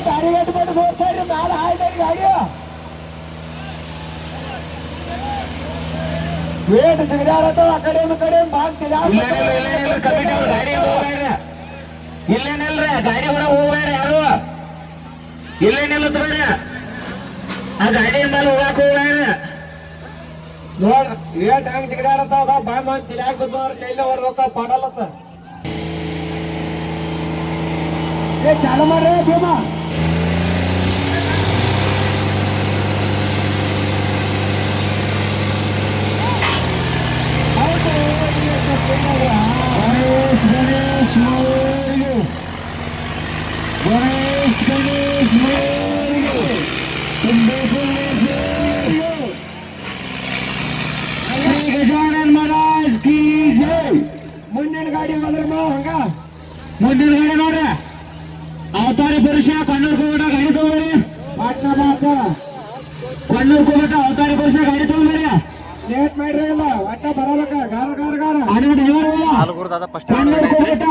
ಗಾಡಿ ಕಟ್ಬಿಟ್ಟು ಬೋರ್ಸೈಡ್ರಿ ಮ್ಯಾಲ ಹಾಯ್ದಾರಿ ಗಾಡಿ ವೇಟ್ ಸಿಗದಾರತ್ತ ಆ ಕಡೆ ಬಾಗ್ತಿಲ್ಲ ಇಲ್ಲೇನಿಲ್ರಿ ಗಾಡಿ ಹೊರ ಹೋಗ್ಬೇಡ ಯಾರು ಇಲ್ಲೇನಿಲ್ಲ ಬೇಡ ಆ ಗಾಡಿ ಮೇಲೆ ಹೋಗಾಕ ಹೋಗ್ಬೇಡ ನೋಡ್ ಏಟ್ ಹಂಗ್ ಸಿಗದಾರತ್ತ ಬಾಂದ್ ಒಂದ್ ತಿಳ್ಯಾಕ ಬಿದ್ದವ್ರ ಕೈಲ ಹೊಡೆದ ಪಾಡಲತ್ತ ಏ ಚಾಲು ಮಾಡ್ರಿ ಭೀಮ ಗಜಾನನ್ ಮಹಾರಾಜ್ ಕಿ ಜೈ ಮುಂದಿನ ಗಾಡಿ ಬಂದ್ರ ಹಂಗ ಮುಂದಿನ ಗಾಡಿ ನೋಡ್ರಿ ಅವತಾರಿ ಪುರುಷ ಕಣ್ಣೂರ್ ಹೋಗ್ಬಿಟ್ಟ ಗಾಡಿ ತಗೊಂಡ್ರಿ ಪಾಟ್ನಾ ಮಾತ ಕಣ್ಣೂರ್ ಹೋಗ್ಬಿಟ್ಟ ಅವತಾರಿ ಪುರುಷ ಗಾಡಿ ತಗೊಂಡ್ರಿ ಲೇಟ್ ಮಾಡ್ರಿ ಇಲ್ಲ ಒಟ್ಟ ಬರಬೇಕ ಗಾರ ಗಾರ ಗಾರ ಅದೇ ಡ್ರೈವರ್ ಹಾಲುಗುರು ದಾದಾ ಫಸ್ಟ್ ಕಣ್ಣೂರ್ ಹೋಗ್ಬಿಟ್ಟ